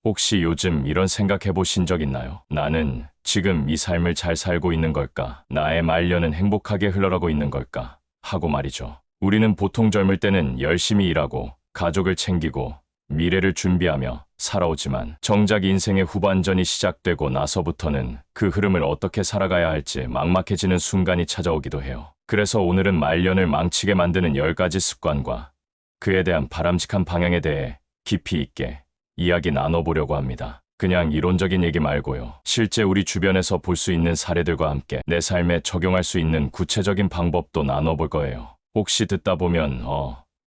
혹시 요즘 이런 생각해 보신 적 있나요? 나는 지금 이 삶을 잘 살고 있는 걸까? 나의 말년은 행복하게 흘러가고 있는 걸까? 하고 말이죠. 우리는 보통 젊을 때는 열심히 일하고 가족을 챙기고 미래를 준비하며 살아오지만 정작 인생의 후반전이 시작되고 나서부터는 그 흐름을 어떻게 살아가야 할지 막막해지는 순간이 찾아오기도 해요. 그래서 오늘은 말년을 망치게 만드는 10가지 습관과 그에 대한 바람직한 방향에 대해 깊이 있게 이야기 나눠보려고 합니다. 그냥 이론적인 얘기 말고요. 실제 우리 주변에서 볼 수 있는 사례들과 함께 내 삶에 적용할 수 있는 구체적인 방법도 나눠볼 거예요. 혹시 듣다 보면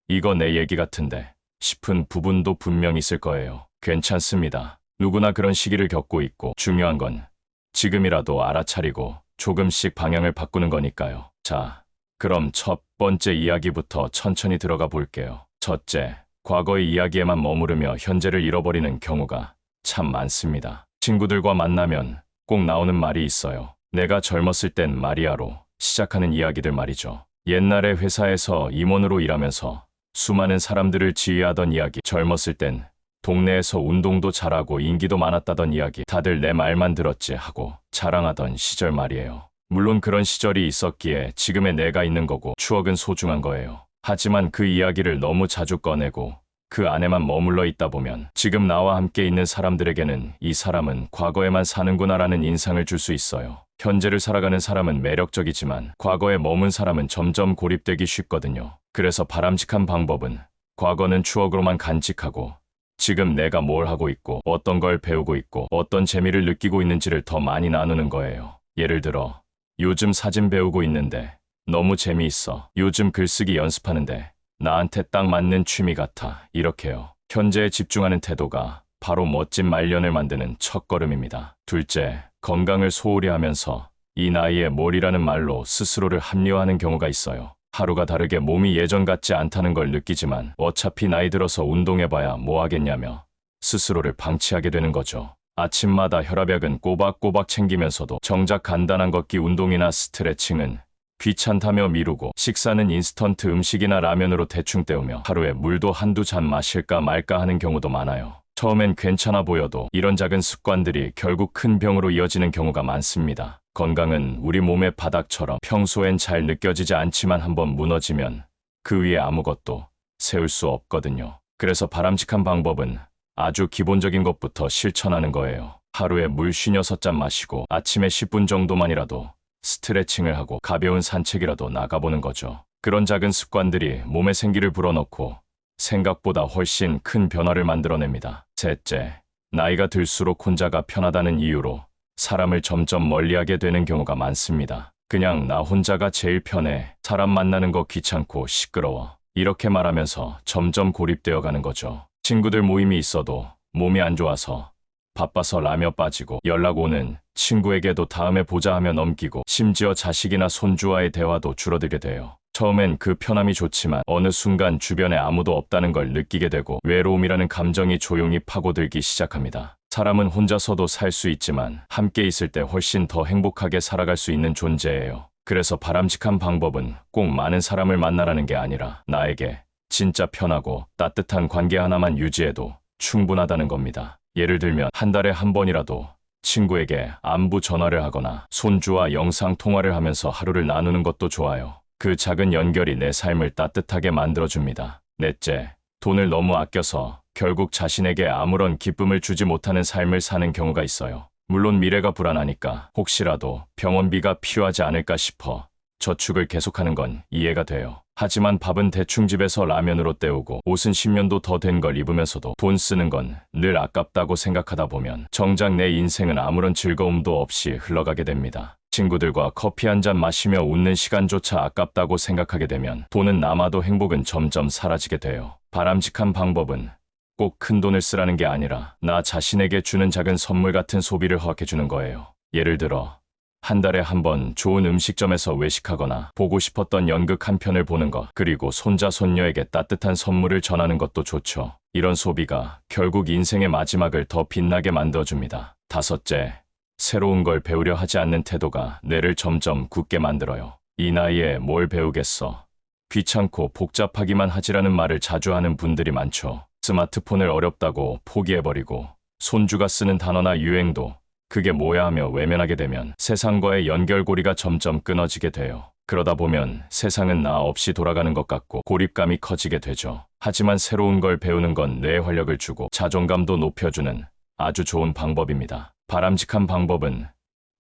이거 내 얘기 같은데 싶은 부분도 분명 있을 거예요. 괜찮습니다. 누구나 그런 시기를 겪고 있고 중요한 건 지금이라도 알아차리고 조금씩 방향을 바꾸는 거니까요. 자, 그럼 첫 번째 이야기부터 천천히 들어가 볼게요. 첫째, 과거의 이야기에만 머무르며 현재를 잃어버리는 경우가 참 많습니다. 친구들과 만나면 꼭 나오는 말이 있어요. 내가 젊었을 땐 마리아로 시작하는 이야기들 말이죠. 옛날에 회사에서 임원으로 일하면서 수많은 사람들을 지휘하던 이야기, 젊었을 땐 동네에서 운동도 잘하고 인기도 많았다던 이야기, 다들 내 말만 들었지 하고 자랑하던 시절 말이에요. 물론 그런 시절이 있었기에 지금의 내가 있는 거고 추억은 소중한 거예요. 하지만 그 이야기를 너무 자주 꺼내고 그 안에만 머물러 있다 보면 지금 나와 함께 있는 사람들에게는 이 사람은 과거에만 사는구나라는 인상을 줄 수 있어요. 현재를 살아가는 사람은 매력적이지만 과거에 머문 사람은 점점 고립되기 쉽거든요. 그래서 바람직한 방법은 과거는 추억으로만 간직하고 지금 내가 뭘 하고 있고 어떤 걸 배우고 있고 어떤 재미를 느끼고 있는지를 더 많이 나누는 거예요. 예를 들어 요즘 사진 배우고 있는데 너무 재미있어. 요즘 글쓰기 연습하는데 나한테 딱 맞는 취미 같아. 이렇게요. 현재에 집중하는 태도가 바로 멋진 말년을 만드는 첫걸음입니다. 둘째, 건강을 소홀히 하면서 이 나이에 뭘이라는 말로 스스로를 합리화하는 경우가 있어요. 하루가 다르게 몸이 예전 같지 않다는 걸 느끼지만 어차피 나이 들어서 운동해봐야 뭐 하겠냐며 스스로를 방치하게 되는 거죠. 아침마다 혈압약은 꼬박꼬박 챙기면서도 정작 간단한 걷기 운동이나 스트레칭은 귀찮다며 미루고 식사는 인스턴트 음식이나 라면으로 대충 때우며 하루에 물도 한두 잔 마실까 말까 하는 경우도 많아요. 처음엔 괜찮아 보여도 이런 작은 습관들이 결국 큰 병으로 이어지는 경우가 많습니다. 건강은 우리 몸의 바닥처럼 평소엔 잘 느껴지지 않지만 한번 무너지면 그 위에 아무것도 세울 수 없거든요. 그래서 바람직한 방법은 아주 기본적인 것부터 실천하는 거예요. 하루에 물 56잔 마시고 아침에 10분 정도만이라도 스트레칭을 하고 가벼운 산책이라도 나가보는 거죠. 그런 작은 습관들이 몸에 생기를 불어넣고 생각보다 훨씬 큰 변화를 만들어냅니다. 셋째, 나이가 들수록 혼자가 편하다는 이유로 사람을 점점 멀리하게 되는 경우가 많습니다. 그냥 나 혼자가 제일 편해. 사람 만나는 거 귀찮고 시끄러워. 이렇게 말하면서 점점 고립되어 가는 거죠. 친구들 모임이 있어도 몸이 안 좋아서 바빠서 라며 빠지고 연락 오는 친구에게도 다음에 보자 하며 넘기고 심지어 자식이나 손주와의 대화도 줄어들게 돼요. 처음엔 그 편함이 좋지만 어느 순간 주변에 아무도 없다는 걸 느끼게 되고 외로움이라는 감정이 조용히 파고들기 시작합니다. 사람은 혼자서도 살 수 있지만 함께 있을 때 훨씬 더 행복하게 살아갈 수 있는 존재예요. 그래서 바람직한 방법은 꼭 많은 사람을 만나라는 게 아니라 나에게 진짜 편하고 따뜻한 관계 하나만 유지해도 충분하다는 겁니다. 예를 들면 한 달에 한 번이라도 친구에게 안부 전화를 하거나 손주와 영상 통화를 하면서 하루를 나누는 것도 좋아요. 그 작은 연결이 내 삶을 따뜻하게 만들어줍니다. 넷째, 돈을 너무 아껴서 결국 자신에게 아무런 기쁨을 주지 못하는 삶을 사는 경우가 있어요. 물론 미래가 불안하니까 혹시라도 병원비가 필요하지 않을까 싶어 저축을 계속하는 건 이해가 돼요. 하지만 밥은 대충 집에서 라면으로 때우고 옷은 10년도 더 된 걸 입으면서도 돈 쓰는 건 늘 아깝다고 생각하다 보면 정작 내 인생은 아무런 즐거움도 없이 흘러가게 됩니다. 친구들과 커피 한 잔 마시며 웃는 시간조차 아깝다고 생각하게 되면 돈은 남아도 행복은 점점 사라지게 돼요. 바람직한 방법은 꼭 큰 돈을 쓰라는 게 아니라 나 자신에게 주는 작은 선물 같은 소비를 허락해주는 거예요. 예를 들어 한 달에 한 번 좋은 음식점에서 외식하거나 보고 싶었던 연극 한 편을 보는 것, 그리고 손자 손녀에게 따뜻한 선물을 전하는 것도 좋죠. 이런 소비가 결국 인생의 마지막을 더 빛나게 만들어줍니다. 다섯째, 새로운 걸 배우려 하지 않는 태도가 뇌를 점점 굳게 만들어요. 이 나이에 뭘 배우겠어. 귀찮고 복잡하기만 하지라는 말을 자주 하는 분들이 많죠. 스마트폰을 어렵다고 포기해버리고 손주가 쓰는 단어나 유행도 그게 뭐야 하며 외면하게 되면 세상과의 연결고리가 점점 끊어지게 돼요. 그러다 보면 세상은 나 없이 돌아가는 것 같고 고립감이 커지게 되죠. 하지만 새로운 걸 배우는 건 뇌에 활력을 주고 자존감도 높여주는 아주 좋은 방법입니다. 바람직한 방법은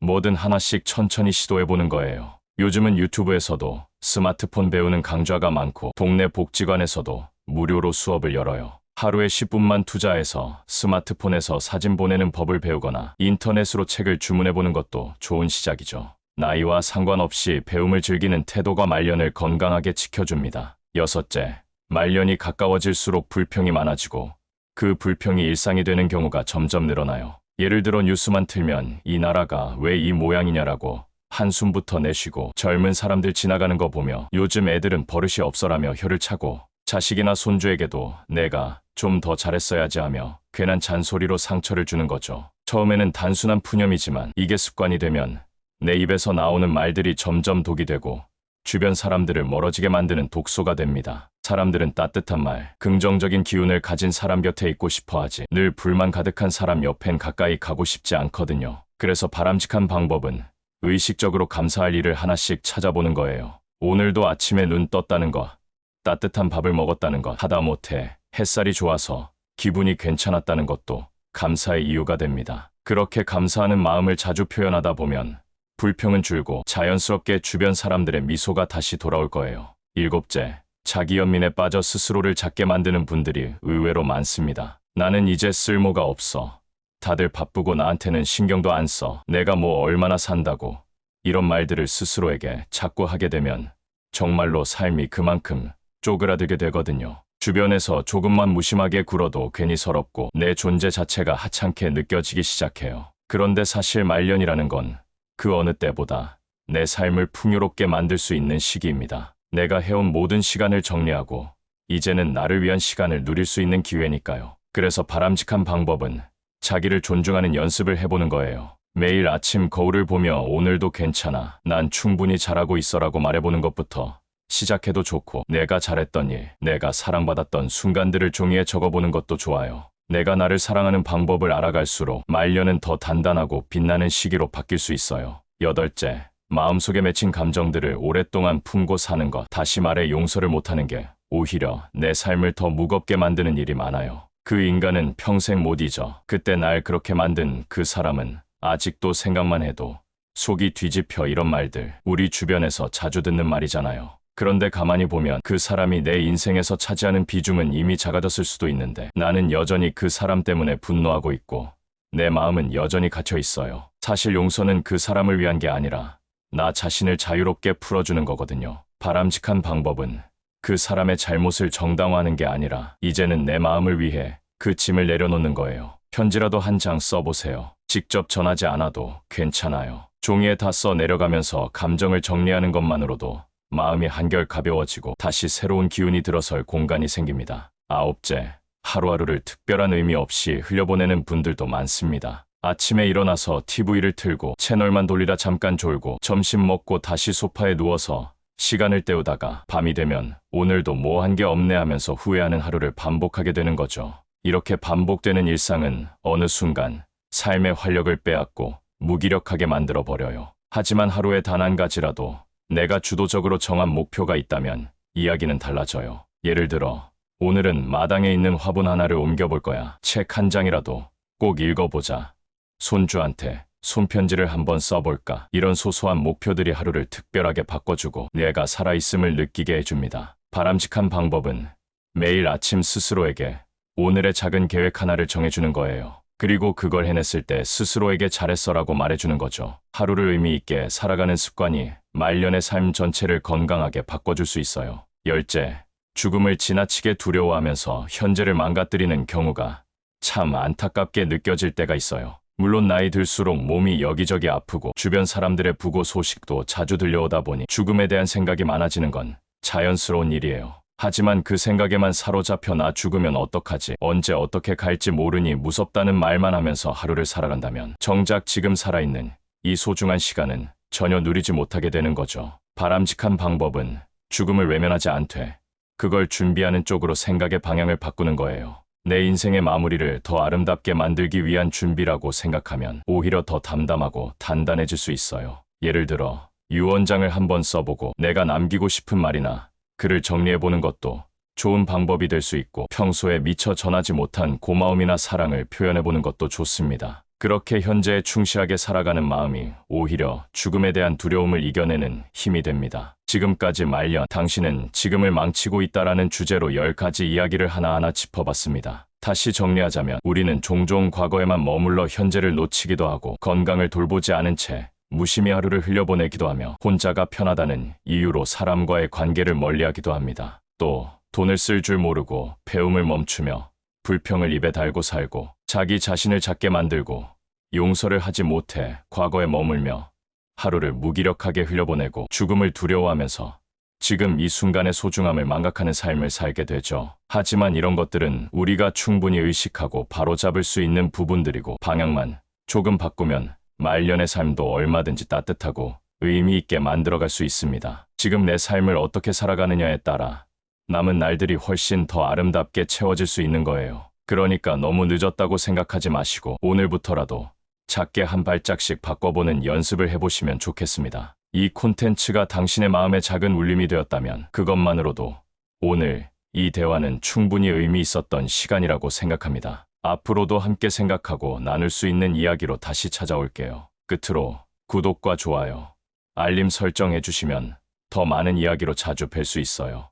뭐든 하나씩 천천히 시도해보는 거예요. 요즘은 유튜브에서도 스마트폰 배우는 강좌가 많고 동네 복지관에서도 무료로 수업을 열어요. 하루에 10분만 투자해서 스마트폰에서 사진 보내는 법을 배우거나 인터넷으로 책을 주문해보는 것도 좋은 시작이죠. 나이와 상관없이 배움을 즐기는 태도가 말년을 건강하게 지켜줍니다. 여섯째, 말년이 가까워질수록 불평이 많아지고 그 불평이 일상이 되는 경우가 점점 늘어나요. 예를 들어 뉴스만 틀면 이 나라가 왜 이 모양이냐라고 한숨부터 내쉬고 젊은 사람들 지나가는 거 보며 요즘 애들은 버릇이 없어라며 혀를 차고 자식이나 손주에게도 내가 좀 더 잘했어야지 하며 괜한 잔소리로 상처를 주는 거죠. 처음에는 단순한 푸념이지만 이게 습관이 되면 내 입에서 나오는 말들이 점점 독이 되고 주변 사람들을 멀어지게 만드는 독소가 됩니다. 사람들은 따뜻한 말, 긍정적인 기운을 가진 사람 곁에 있고 싶어 하지 늘 불만 가득한 사람 옆엔 가까이 가고 싶지 않거든요. 그래서 바람직한 방법은 의식적으로 감사할 일을 하나씩 찾아보는 거예요. 오늘도 아침에 눈 떴다는 것, 따뜻한 밥을 먹었다는 것, 하다못해 햇살이 좋아서 기분이 괜찮았다는 것도 감사의 이유가 됩니다. 그렇게 감사하는 마음을 자주 표현하다 보면 불평은 줄고 자연스럽게 주변 사람들의 미소가 다시 돌아올 거예요. 일곱째, 자기 연민에 빠져 스스로를 작게 만드는 분들이 의외로 많습니다. 나는 이제 쓸모가 없어. 다들 바쁘고 나한테는 신경도 안 써. 내가 뭐 얼마나 산다고. 이런 말들을 스스로에게 자꾸 하게 되면 정말로 삶이 그만큼 쪼그라들게 되거든요. 주변에서 조금만 무심하게 굴어도 괜히 서럽고 내 존재 자체가 하찮게 느껴지기 시작해요. 그런데 사실 말년이라는 건 그 어느 때보다 내 삶을 풍요롭게 만들 수 있는 시기입니다. 내가 해온 모든 시간을 정리하고 이제는 나를 위한 시간을 누릴 수 있는 기회니까요. 그래서 바람직한 방법은 자기를 존중하는 연습을 해보는 거예요. 매일 아침 거울을 보며 오늘도 괜찮아. 난 충분히 잘하고 있어라고 말해보는 것부터 시작해도 좋고 내가 잘했던 일, 내가 사랑받았던 순간들을 종이에 적어보는 것도 좋아요. 내가 나를 사랑하는 방법을 알아갈수록 말년은 더 단단하고 빛나는 시기로 바뀔 수 있어요. 여덟째, 마음속에 맺힌 감정들을 오랫동안 품고 사는 것. 다시 말해 용서를 못하는 게 오히려 내 삶을 더 무겁게 만드는 일이 많아요. 그 인간은 평생 못 잊어. 그때 날 그렇게 만든 그 사람은 아직도 생각만 해도 속이 뒤집혀. 이런 말들 우리 주변에서 자주 듣는 말이잖아요. 그런데 가만히 보면 그 사람이 내 인생에서 차지하는 비중은 이미 작아졌을 수도 있는데 나는 여전히 그 사람 때문에 분노하고 있고 내 마음은 여전히 갇혀 있어요. 사실 용서는 그 사람을 위한 게 아니라 나 자신을 자유롭게 풀어주는 거거든요. 바람직한 방법은 그 사람의 잘못을 정당화하는 게 아니라 이제는 내 마음을 위해 그 짐을 내려놓는 거예요. 편지라도 한 장 써보세요. 직접 전하지 않아도 괜찮아요. 종이에 다 써 내려가면서 감정을 정리하는 것만으로도 마음이 한결 가벼워지고 다시 새로운 기운이 들어설 공간이 생깁니다. 아홉째, 하루하루를 특별한 의미 없이 흘려보내는 분들도 많습니다. 아침에 일어나서 TV를 틀고 채널만 돌리다 잠깐 졸고 점심 먹고 다시 소파에 누워서 시간을 때우다가 밤이 되면 오늘도 뭐 한 게 없네 하면서 후회하는 하루를 반복하게 되는 거죠. 이렇게 반복되는 일상은 어느 순간 삶의 활력을 빼앗고 무기력하게 만들어버려요. 하지만 하루에 단 한 가지라도 내가 주도적으로 정한 목표가 있다면 이야기는 달라져요. 예를 들어 오늘은 마당에 있는 화분 하나를 옮겨볼 거야. 책 한 장이라도 꼭 읽어보자. 손주한테 손편지를 한번 써볼까. 이런 소소한 목표들이 하루를 특별하게 바꿔주고 내가 살아있음을 느끼게 해줍니다. 바람직한 방법은 매일 아침 스스로에게 오늘의 작은 계획 하나를 정해주는 거예요. 그리고 그걸 해냈을 때 스스로에게 잘했어라고 말해주는 거죠. 하루를 의미 있게 살아가는 습관이 말년의 삶 전체를 건강하게 바꿔줄 수 있어요. 열째, 죽음을 지나치게 두려워하면서 현재를 망가뜨리는 경우가 참 안타깝게 느껴질 때가 있어요. 물론 나이 들수록 몸이 여기저기 아프고 주변 사람들의 부고 소식도 자주 들려오다 보니 죽음에 대한 생각이 많아지는 건 자연스러운 일이에요. 하지만 그 생각에만 사로잡혀 나 죽으면 어떡하지? 언제 어떻게 갈지 모르니 무섭다는 말만 하면서 하루를 살아간다면 정작 지금 살아있는 이 소중한 시간은 전혀 누리지 못하게 되는 거죠. 바람직한 방법은 죽음을 외면하지 않되 그걸 준비하는 쪽으로 생각의 방향을 바꾸는 거예요. 내 인생의 마무리를 더 아름답게 만들기 위한 준비라고 생각하면 오히려 더 담담하고 단단해질 수 있어요. 예를 들어 유언장을 한번 써보고 내가 남기고 싶은 말이나 글을 정리해보는 것도 좋은 방법이 될 수 있고, 평소에 미처 전하지 못한 고마움이나 사랑을 표현해보는 것도 좋습니다. 그렇게 현재에 충실하게 살아가는 마음이 오히려 죽음에 대한 두려움을 이겨내는 힘이 됩니다. 지금까지 말년, 당신은 지금을 망치고 있다라는 주제로 10가지 이야기를 하나하나 짚어봤습니다. 다시 정리하자면 우리는 종종 과거에만 머물러 현재를 놓치기도 하고, 건강을 돌보지 않은 채 무심히 하루를 흘려보내기도 하며, 혼자가 편하다는 이유로 사람과의 관계를 멀리하기도 합니다. 또 돈을 쓸 줄 모르고 배움을 멈추며 불평을 입에 달고 살고, 자기 자신을 작게 만들고 용서를 하지 못해 과거에 머물며 하루를 무기력하게 흘려보내고 죽음을 두려워하면서 지금 이 순간의 소중함을 망각하는 삶을 살게 되죠. 하지만 이런 것들은 우리가 충분히 의식하고 바로잡을 수 있는 부분들이고, 방향만 조금 바꾸면 말년의 삶도 얼마든지 따뜻하고 의미 있게 만들어갈 수 있습니다. 지금 내 삶을 어떻게 살아가느냐에 따라 남은 날들이 훨씬 더 아름답게 채워질 수 있는 거예요. 그러니까 너무 늦었다고 생각하지 마시고 오늘부터라도 작게 한 발짝씩 바꿔보는 연습을 해보시면 좋겠습니다. 이 콘텐츠가 당신의 마음에 작은 울림이 되었다면 그것만으로도 오늘 이 대화는 충분히 의미 있었던 시간이라고 생각합니다. 앞으로도 함께 생각하고 나눌 수 있는 이야기로 다시 찾아올게요. 끝으로 구독과 좋아요, 알림 설정해 주시면 더 많은 이야기로 자주 뵐 수 있어요.